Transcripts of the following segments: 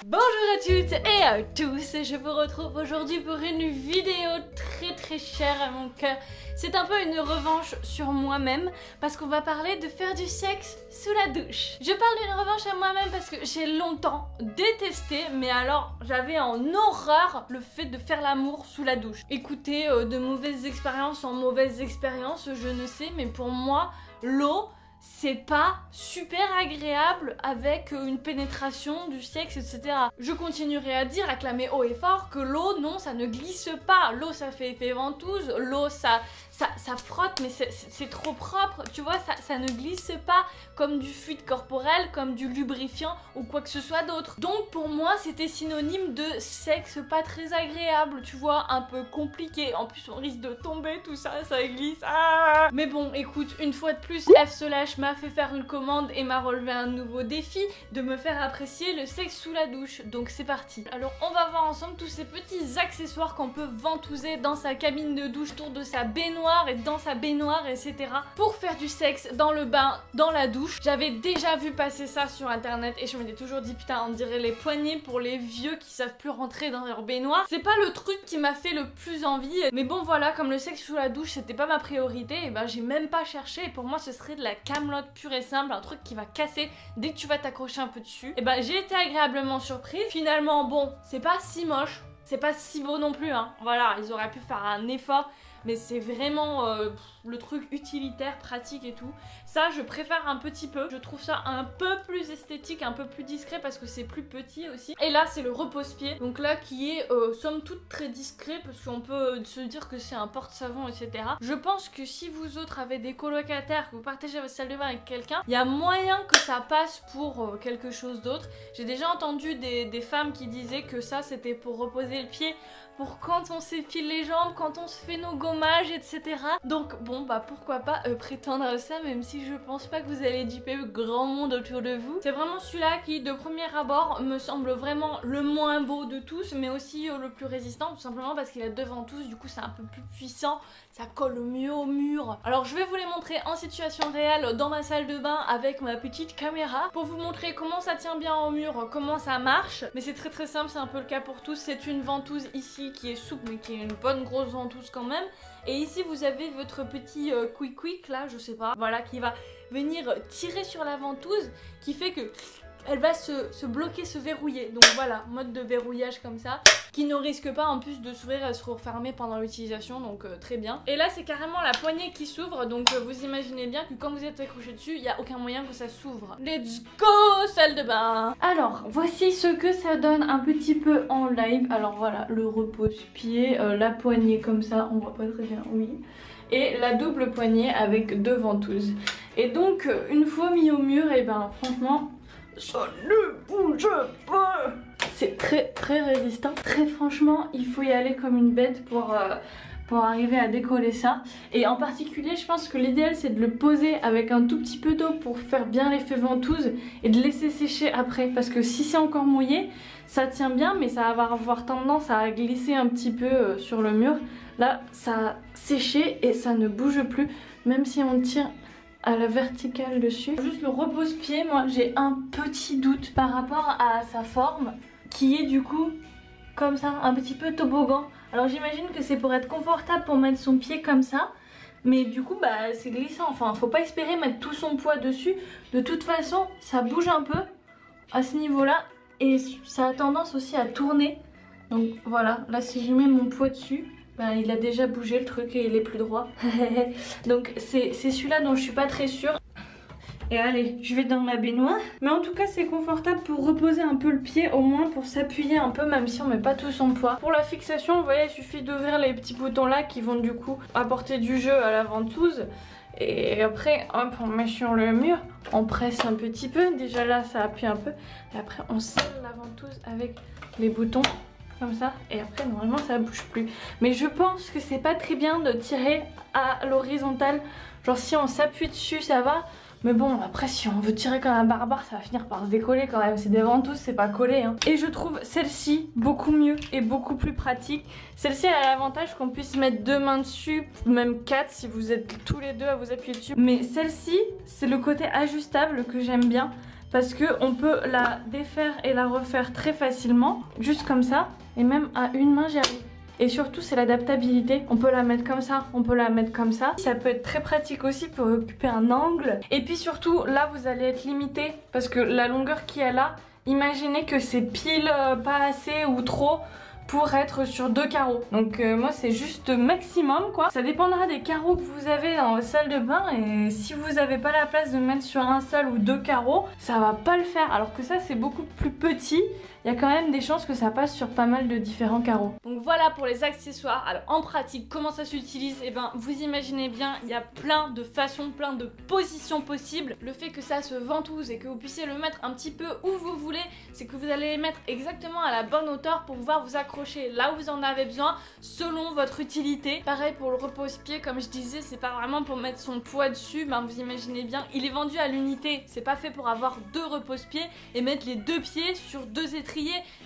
Bonjour à toutes et à tous, je vous retrouve aujourd'hui pour une vidéo très chère à mon cœur. C'est un peu une revanche sur moi-même parce qu'on va parler de faire du sexe sous la douche. Je parle d'une revanche à moi-même parce que j'ai longtemps détesté, mais alors j'avais en horreur le fait de faire l'amour sous la douche. Écoutez, de mauvaises expériences en mauvaises expériences, je ne sais, mais pour moi, l'eau, c'est pas super agréable avec une pénétration du sexe, etc. Je continuerai à dire, à clamer haut et fort que l'eau, non, ça ne glisse pas. L'eau, ça fait effet ventouse. L'eau, ça frotte, mais c'est trop propre. Tu vois, ça ne glisse pas comme du fluide corporel, comme du lubrifiant ou quoi que ce soit d'autre. Donc pour moi, c'était synonyme de sexe pas très agréable, tu vois, un peu compliqué. En plus, on risque de tomber, tout ça, ça glisse. Ah, mais bon, écoute, une fois de plus, F/ m'a fait faire une commande et m'a relevé un nouveau défi de me faire apprécier le sexe sous la douche. Donc c'est parti. Alors on va voir ensemble tous ces petits accessoires qu'on peut ventouser dans sa cabine de douche, autour de sa baignoire et dans sa baignoire, etc. pour faire du sexe dans le bain, dans la douche. J'avais déjà vu passer ça sur internet et je m'étais toujours dit putain, on dirait les poignées pour les vieux qui savent plus rentrer dans leur baignoire. C'est pas le truc qui m'a fait le plus envie, mais bon voilà, comme le sexe sous la douche c'était pas ma priorité, et ben j'ai même pas cherché, et pour moi ce serait de la camelote pure et simple, un truc qui va casser dès que tu vas t'accrocher un peu dessus. Et ben j'ai été agréablement surprise. Finalement bon, c'est pas si moche, c'est pas si beau non plus, hein. Voilà, ils auraient pu faire un effort, mais c'est vraiment le truc utilitaire, pratique et tout. Ça, je préfère un petit peu. Je trouve ça un peu plus esthétique, un peu plus discret parce que c'est plus petit aussi. Et là, c'est le repose-pied. Donc là, qui est somme toute très discret parce qu'on peut se dire que c'est un porte-savon, etc. Je pense que si vous autres avez des colocataires, que vous partagez votre salle de bain avec quelqu'un, il y a moyen que ça passe pour quelque chose d'autre. J'ai déjà entendu des femmes qui disaient que ça, c'était pour reposer le pied, pour quand on s'épile les jambes, quand on se fait nos gommages, etc. Donc bon, bah pourquoi pas prétendre à ça, même si je pense pas que vous allez duper grand monde autour de vous. C'est vraiment celui-là qui, de premier abord, me semble vraiment le moins beau de tous, mais aussi le plus résistant, tout simplement parce qu'il a deux ventouses, du coup c'est un peu plus puissant, ça colle mieux au mur. Alors je vais vous les montrer en situation réelle dans ma salle de bain avec ma petite caméra, pour vous montrer comment ça tient bien au mur, comment ça marche. Mais c'est très simple, c'est un peu le cas pour tous. C'est une ventouse ici qui est souple mais qui est une bonne grosse ventouse quand même, et ici vous avez votre petit quick là, je sais pas, voilà, qui va venir tirer sur la ventouse, qui fait que elle va se bloquer, se verrouiller. Donc voilà, mode de verrouillage comme ça, qui ne risque pas en plus de s'ouvrir et se refermer pendant l'utilisation, donc très bien. Et là c'est carrément la poignée qui s'ouvre, donc vous imaginez bien que quand vous êtes accroché dessus, il n'y a aucun moyen que ça s'ouvre. Let's go, salle de bain. Alors voici ce que ça donne un petit peu en live. Alors voilà, le repose-pied, la poignée comme ça, on voit pas très bien, oui, et la double poignée avec deux ventouses. Et donc une fois mis au mur, et ben franchement ça ne bouge pas. C'est très résistant. Très franchement, il faut y aller comme une bête pour arriver à décoller ça. Et en particulier, je pense que l'idéal c'est de le poser avec un tout petit peu d'eau pour faire bien l'effet ventouse et de laisser sécher après. Parce que si c'est encore mouillé, ça tient bien, mais ça va avoir tendance à glisser un petit peu sur le mur. Là, ça a séché et ça ne bouge plus, même si on tire à la verticale dessus. Juste le repose-pied, moi j'ai un petit doute par rapport à sa forme qui est du coup comme ça, un petit peu toboggan. Alors j'imagine que c'est pour être confortable pour mettre son pied comme ça, mais du coup bah c'est glissant, enfin faut pas espérer mettre tout son poids dessus. De toute façon ça bouge un peu à ce niveau là et ça a tendance aussi à tourner. Donc voilà, là si je mets mon poids dessus, ben, il a déjà bougé le truc et il est plus droit. Donc c'est celui-là dont je suis pas très sûre. Et allez, je vais dans ma baignoire. Mais en tout cas c'est confortable pour reposer un peu le pied, au moins pour s'appuyer un peu, même si on met pas tout son poids. Pour la fixation, vous voyez, il suffit d'ouvrir les petits boutons là qui vont du coup apporter du jeu à la ventouse. Et après hop, on met sur le mur, on presse un petit peu, déjà là ça appuie un peu. Et après on serre la ventouse avec les boutons comme ça, et après normalement ça bouge plus. Mais je pense que c'est pas très bien de tirer à l'horizontale, genre si on s'appuie dessus ça va, mais bon après si on veut tirer comme un barbare ça va finir par se décoller quand même, c'est des ventouses, c'est pas collé hein. Et je trouve celle-ci beaucoup mieux et beaucoup plus pratique. Celle-ci elle a l'avantage qu'on puisse mettre deux mains dessus, même quatre si vous êtes tous les deux à vous appuyer dessus, mais celle-ci c'est le côté ajustable que j'aime bien. parce que on peut la défaire et la refaire très facilement, juste comme ça, et même à une main j'y arrive. Et surtout c'est l'adaptabilité, on peut la mettre comme ça, on peut la mettre comme ça. Ça peut être très pratique aussi pour occuper un angle. Et puis surtout là vous allez être limité parce que la longueur qu'il y a là, imaginez que c'est pile pas assez ou trop pour être sur 2 carreaux. Donc moi c'est juste maximum quoi. Ça dépendra des carreaux que vous avez dans votre salle de bain et si vous n'avez pas la place de mettre sur un seul ou 2 carreaux, ça va pas le faire. Alors que ça c'est beaucoup plus petit, il y a quand même des chances que ça passe sur pas mal de différents carreaux. Donc voilà pour les accessoires. Alors en pratique, comment ça s'utilise? Et ben vous imaginez bien, il y a plein de façons, plein de positions possibles. Le fait que ça se ventouse et que vous puissiez le mettre un petit peu où vous voulez, c'est que vous allez les mettre exactement à la bonne hauteur pour pouvoir vous accrocher là où vous en avez besoin selon votre utilité. Pareil pour le repose-pied, comme je disais, c'est pas vraiment pour mettre son poids dessus, ben vous imaginez bien, il est vendu à l'unité, c'est pas fait pour avoir 2 repose-pieds et mettre les 2 pieds sur 2 étriers.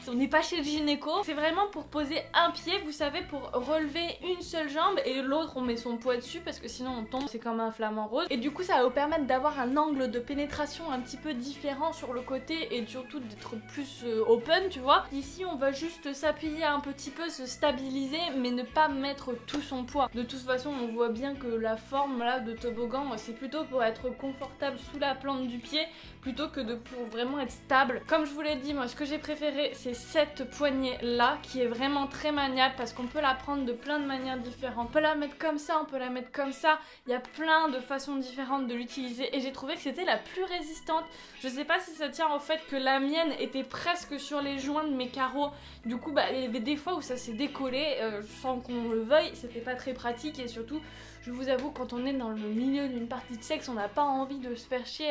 On n'est pas chez le gynéco, c'est vraiment pour poser un pied, vous savez, pour relever une seule jambe et l'autre on met son poids dessus parce que sinon on tombe, c'est comme un flamant rose. Et du coup ça va vous permettre d'avoir un angle de pénétration un petit peu différent sur le côté et surtout d'être plus open, tu vois. Ici on va juste s'appuyer un petit peu, se stabiliser mais ne pas mettre tout son poids. De toute façon on voit bien que la forme là de toboggan c'est plutôt pour être confortable sous la plante du pied plutôt que pour vraiment être stable. Comme je vous l'ai dit, moi ce que j'ai préféré c'est cette poignée là qui est vraiment très maniable parce qu'on peut la prendre de plein de manières différentes. On peut la mettre comme ça, on peut la mettre comme ça, il y a plein de façons différentes de l'utiliser et j'ai trouvé que c'était la plus résistante. Je sais pas si ça tient au fait que la mienne était presque sur les joints de mes carreaux, du coup bah, il y avait des fois où ça s'est décollé sans qu'on le veuille, c'était pas très pratique et surtout je vous avoue quand on est dans le milieu d'une partie de sexe on n'a pas envie de se faire chier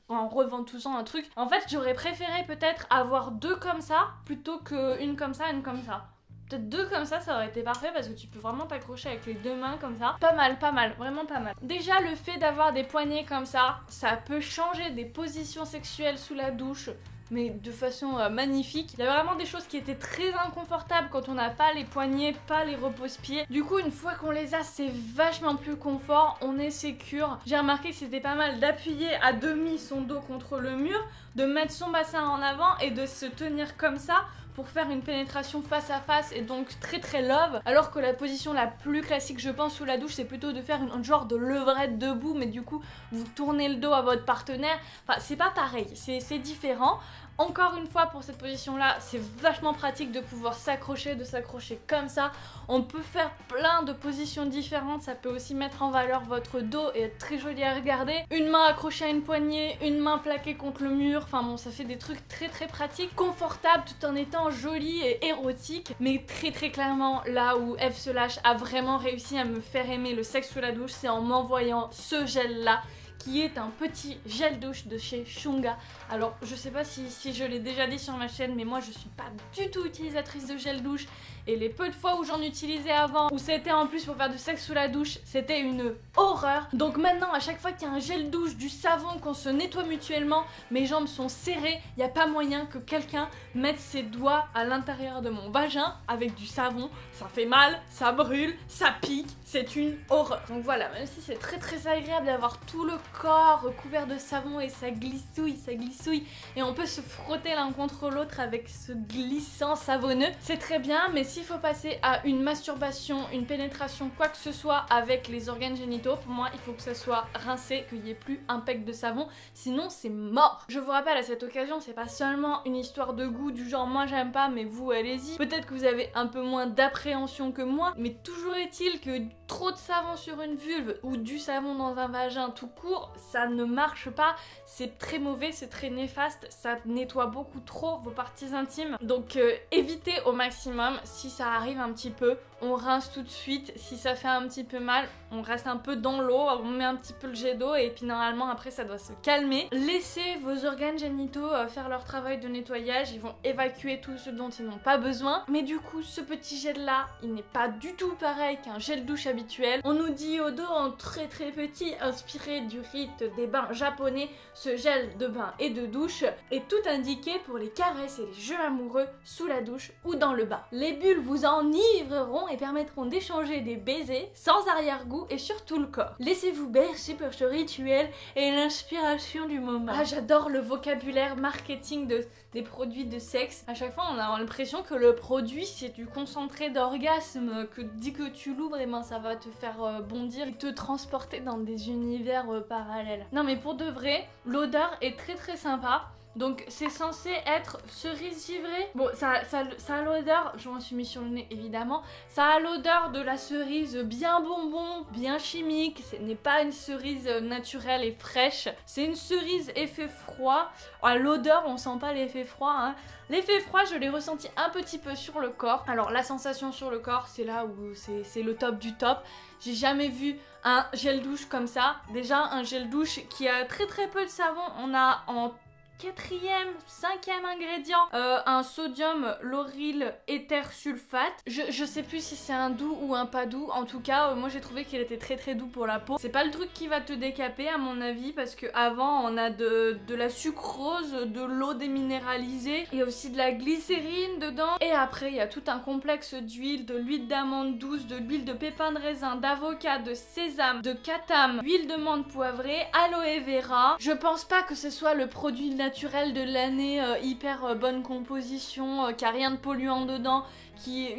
en reventousant un truc. En fait j'aurais préféré peut-être avoir 2 comme ça plutôt qu'une comme ça, une comme ça. Peut-être 2 comme ça aurait été parfait parce que tu peux vraiment t'accrocher avec les 2 mains comme ça. Pas mal, vraiment pas mal. Déjà le fait d'avoir des poignées comme ça peut changer des positions sexuelles sous la douche, mais de façon magnifique. Il y a vraiment des choses qui étaient très inconfortables quand on n'a pas les poignets, pas les repose-pieds. Du coup une fois qu'on les a c'est vachement plus confort, on est sécure. J'ai remarqué que c'était pas mal d'appuyer à demi son dos contre le mur, de mettre son bassin en avant et de se tenir comme ça pour faire une pénétration face à face et donc très love, alors que la position la plus classique je pense sous la douche c'est plutôt de faire un genre de levrette debout mais du coup vous tournez le dos à votre partenaire, enfin c'est pas pareil, c'est différent. Encore une fois pour cette position là c'est vachement pratique de pouvoir s'accrocher, de s'accrocher comme ça. On peut faire plein de positions différentes, ça peut aussi mettre en valeur votre dos et être très joli à regarder. Une main accrochée à une poignée, une main plaquée contre le mur, enfin bon ça fait des trucs très pratiques, confortables tout en étant joli et érotique. Mais très clairement là où Eve se lâche a vraiment réussi à me faire aimer le sexe sous la douche, c'est en m'envoyant ce gel là qui est un petit gel douche de chez Shunga. Alors je sais pas si je l'ai déjà dit sur ma chaîne mais moi je suis pas du tout utilisatrice de gel douche et les peu de fois où j'en utilisais avant, où c'était en plus pour faire du sexe sous la douche, c'était une horreur. Donc maintenant à chaque fois qu'il y a un gel douche, du savon, qu'on se nettoie mutuellement, mes jambes sont serrées, il n'y a pas moyen que quelqu'un mette ses doigts à l'intérieur de mon vagin avec du savon, ça fait mal, ça brûle, ça pique, c'est une horreur. Donc voilà, même si c'est très agréable d'avoir tout le corps recouvert de savon et ça glissouille et on peut se frotter l'un contre l'autre avec ce glissant savonneux, c'est très bien. Mais s'il faut passer à une masturbation, une pénétration, quoi que ce soit avec les organes génitaux, pour moi il faut que ça soit rincé, qu'il n'y ait plus un pec de savon, sinon c'est mort. Je vous rappelle à cette occasion, c'est pas seulement une histoire de goût du genre moi j'aime pas mais vous allez-y. Peut-être que vous avez un peu moins d'appréhension que moi, mais toujours est-il que trop de savon sur une vulve ou du savon dans un vagin tout court, ça ne marche pas, c'est très mauvais, c'est très néfaste, ça nettoie beaucoup trop vos parties intimes. Donc évitez au maximum. Si ça arrive un petit peu, on rince tout de suite. Si ça fait un petit peu mal, on reste un peu dans l'eau, on met un petit peu le jet d'eau et puis normalement après ça doit se calmer. Laissez vos organes génitaux faire leur travail de nettoyage, ils vont évacuer tout ce dont ils n'ont pas besoin. Mais du coup ce petit gel là, il n'est pas du tout pareil qu'un gel douche habituel. On nous dit au dos en très petit, inspiré du rite des bains japonais, ce gel de bain et de douche est tout indiqué pour les caresses et les jeux amoureux sous la douche ou dans le bain. Les bulles vous enivreront savon et permettront d'échanger des baisers sans arrière-goût et sur tout le corps. Laissez-vous bercer par ce rituel et l'inspiration du moment. Ah, j'adore le vocabulaire marketing des produits de sexe. À chaque fois, on a l'impression que le produit, c'est du concentré d'orgasme, que dès que tu l'ouvres, et ben, ça va te faire bondir et te transporter dans des univers parallèles. Non mais pour de vrai, l'odeur est très très sympa. Donc c'est censé être cerise givrée. Bon, ça a l'odeur, je m'en suis mis sur le nez évidemment, ça a l'odeur de la cerise bien bonbon, bien chimique. Ce n'est pas une cerise naturelle et fraîche, c'est une cerise effet froid. À l'odeur, on sent pas l'effet froid, hein. L'effet froid, je l'ai ressenti un petit peu sur le corps. Alors la sensation sur le corps, c'est là où c'est le top du top. J'ai jamais vu un gel douche comme ça. Déjà un gel douche qui a très très peu de savon. On a en 4e, 5e ingrédient, un sodium lauryl éther sulfate. Je sais plus si c'est un doux ou un pas doux. En tout cas, moi j'ai trouvé qu'il était très très doux pour la peau. C'est pas le truc qui va te décaper à mon avis, parce que avant on a de la sucrose, de l'eau déminéralisée et aussi de la glycérine dedans. Et après il y a tout un complexe d'huile, de l'huile d'amande douce, de l'huile de pépins de raisin, d'avocat, de sésame, de catame, huile de menthe poivrée, aloe vera. Je pense pas que ce soit le produit naturel de l'année, hyper bonne composition, qui a rien de polluant dedans,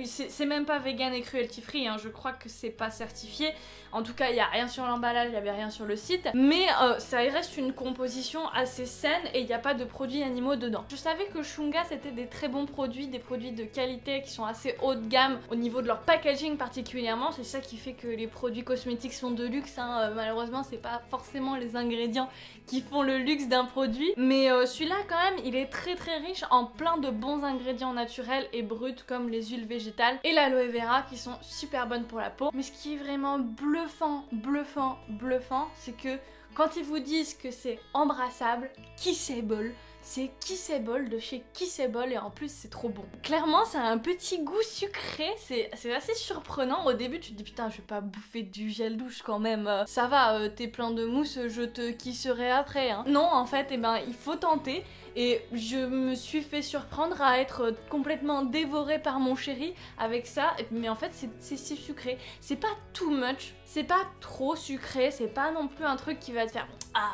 c'est même pas vegan et cruelty free, hein, je crois que c'est pas certifié. En tout cas, il y a rien sur l'emballage, il y avait rien sur le site, mais ça reste une composition assez saine et il n'y a pas de produits animaux dedans. Je savais que Shunga c'était des très bons produits, des produits de qualité qui sont assez haut de gamme au niveau de leur packaging particulièrement. C'est ça qui fait que les produits cosmétiques sont de luxe, hein. Malheureusement c'est pas forcément les ingrédients qui font le luxe d'un produit, mais celui-là quand même il est très très riche en plein de bons ingrédients naturels et bruts comme les huiles végétales et l'aloe vera qui sont super bonnes pour la peau. Mais ce qui est vraiment bluffant, c'est que quand ils vous disent que c'est embrassable, Kissable, c'est Kissable de chez Kissable et en plus c'est trop bon. Clairement ça a un petit goût sucré, c'est assez surprenant. Au début tu te dis putain je vais pas bouffer du gel douche quand même, ça va, t'es plein de mousse, je te kisserai après, hein. Non en fait, eh ben, il faut tenter. Et je me suis fait surprendre à être complètement dévorée par mon chéri avec ça. Mais en fait, c'est sucré. C'est pas too much, c'est pas trop sucré, c'est pas non plus un truc qui va te faire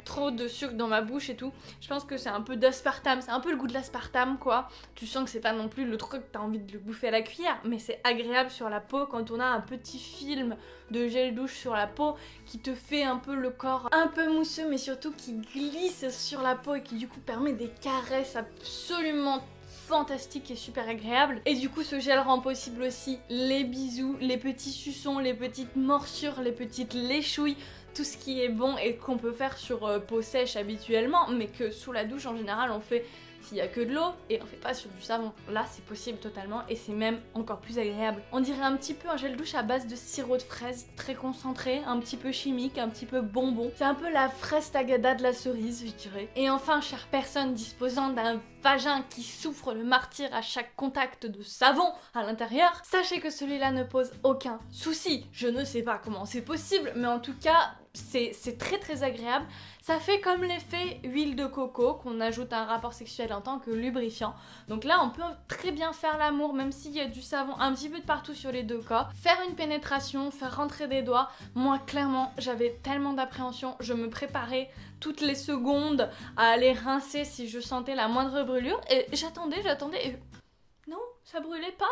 trop de sucre dans ma bouche et tout. Je pense que c'est un peu d'aspartame, c'est un peu le goût de l'aspartame quoi. Tu sens que c'est pas non plus le truc que t'as envie de le bouffer à la cuillère, mais c'est agréable sur la peau quand on a un petit film de gel douche sur la peau qui te fait un peu le corps un peu mousseux mais surtout qui glisse sur la peau et qui du coup permet des caresses absolument fantastiques et super agréables. Et du coup ce gel rend possible aussi les bisous, les petits suçons, les petites morsures, les petites léchouilles, tout ce qui est bon et qu'on peut faire sur peau sèche habituellement mais que sous la douche en général on fait s'il y a que de l'eau et on fait pas sur du savon. Là c'est possible totalement et c'est même encore plus agréable. On dirait un petit peu un gel douche à base de sirop de fraise très concentré, un petit peu chimique, un petit peu bonbon. C'est un peu la fraise tagada de la cerise je dirais. Et enfin chère personne disposant d'un vagin qui souffre le martyre à chaque contact de savon à l'intérieur, sachez que celui-là ne pose aucun souci. Je ne sais pas comment c'est possible mais en tout cas c'est très très agréable. Ça fait comme l'effet huile de coco qu'on ajoute à un rapport sexuel en tant que lubrifiant. Donc là on peut très bien faire l'amour même s'il y a du savon un petit peu de partout sur les deux corps. Faire une pénétration, faire rentrer des doigts. Moi clairement j'avais tellement d'appréhension, je me préparais toutes les secondes à aller rincer si je sentais la moindre brûlure et j'attendais et non, ça brûlait pas.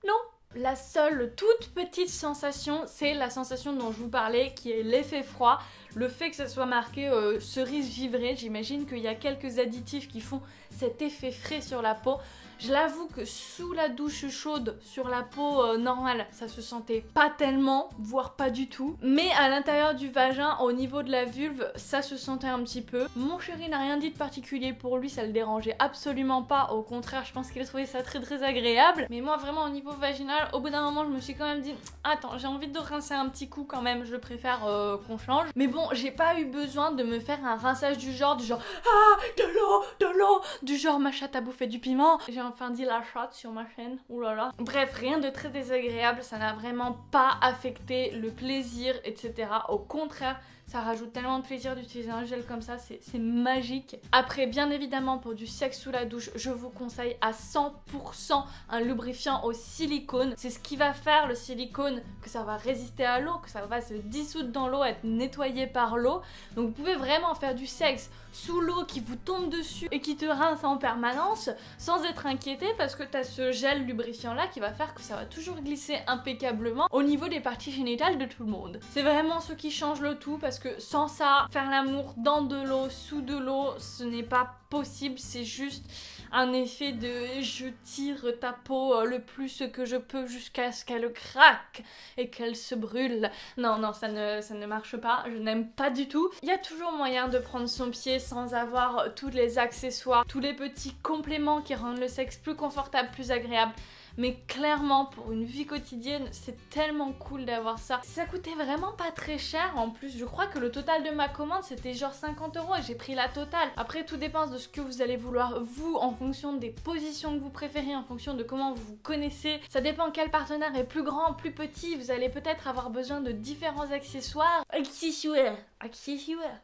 Non. La seule toute petite sensation, c'est la sensation dont je vous parlais, qui est l'effet froid. Le fait que ça soit marqué cerise givrée, j'imagine qu'il y a quelques additifs qui font cet effet frais sur la peau. Je l'avoue que sous la douche chaude, sur la peau normale, ça se sentait pas tellement, voire pas du tout. Mais à l'intérieur du vagin, au niveau de la vulve, ça se sentait un petit peu. Mon chéri n'a rien dit de particulier pour lui, ça le dérangeait absolument pas. Au contraire, je pense qu'il a trouvé ça très très agréable. Mais moi vraiment au niveau vaginal, au bout d'un moment, je me suis quand même dit attends, j'ai envie de rincer un petit coup quand même, je préfère qu'on change. Mais bon, j'ai pas eu besoin de me faire un rinçage du genre ah, de l'eau, du genre ma chatte a bouffé du piment. J'ai enfin dit la chatte sur ma chaîne, oulala. Bref, rien de très désagréable, ça n'a vraiment pas affecté le plaisir, etc. Au contraire, Ça rajoute tellement de plaisir d'utiliser un gel comme ça, c'est magique. Après, bien évidemment, pour du sexe sous la douche, je vous conseille à 100% un lubrifiant au silicone. C'est ce qui va faire, le silicone, que ça va résister à l'eau, que ça va se dissoudre dans l'eau, être nettoyé par l'eau. Donc vous pouvez vraiment faire du sexe sous l'eau qui vous tombe dessus et qui te rince en permanence sans être inquiété, parce que tu as ce gel lubrifiant là qui va faire que ça va toujours glisser impeccablement au niveau des parties génitales de tout le monde. C'est vraiment ce qui change le tout, parce que sans ça, faire l'amour dans de l'eau, sous de l'eau, ce n'est pas possible. C'est juste un effet de je tire ta peau le plus que je peux jusqu'à ce qu'elle craque et qu'elle se brûle. Non, ça ne marche pas, je n'aime pas du tout. Il y a toujours moyen de prendre son pied sans avoir tous les accessoires, tous les petits compléments qui rendent le sexe plus confortable, plus agréable. Mais clairement, pour une vie quotidienne, c'est tellement cool d'avoir ça. Ça coûtait vraiment pas très cher en plus. Je crois que le total de ma commande, c'était genre 50 € et j'ai pris la totale. Après, tout dépend de ce que vous allez vouloir, vous, en fonction des positions que vous préférez, en fonction de comment vous vous connaissez. Ça dépend quel partenaire est plus grand, plus petit. Vous allez peut-être avoir besoin de différents accessoires.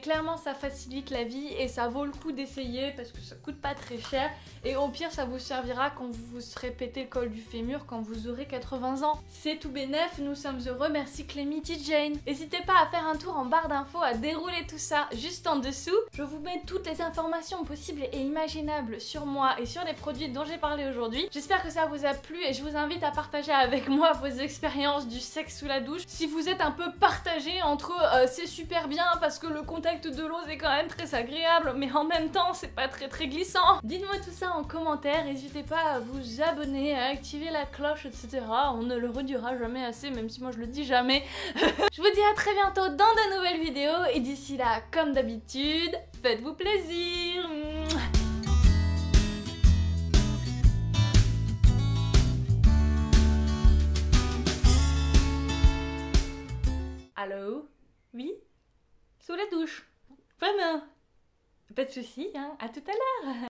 Clairement, ça facilite la vie et ça vaut le coup d'essayer parce que ça coûte pas très cher. Et au pire, ça vous servira quand vous vous serez pété le col du fémur quand vous aurez 80 ans. C'est tout bénef, nous sommes heureux, merci Clémity Jane. N'hésitez pas à faire un tour en barre d'infos, à dérouler tout ça juste en dessous. Je vous mets toutes les informations possibles et imaginables sur moi et sur les produits dont j'ai parlé aujourd'hui. J'espère que ça vous a plu et je vous invite à partager avec moi vos expériences du sexe sous la douche. Si vous êtes un peu partagé entre c'est super bien parce que le contact de l'eau c'est quand même très agréable, mais en même temps c'est pas très glissant. Dites-moi tout ça en commentaire, n'hésitez pas à vous abonner, à activer la cloche, etc. On ne le redira jamais assez, même si moi je le dis jamais. Je vous dis à très bientôt dans de nouvelles vidéos, et d'ici là, comme d'habitude, faites-vous plaisir. Allô? Oui? Sous la douche? Vraiment? Pas de soucis, hein? À tout à l'heure.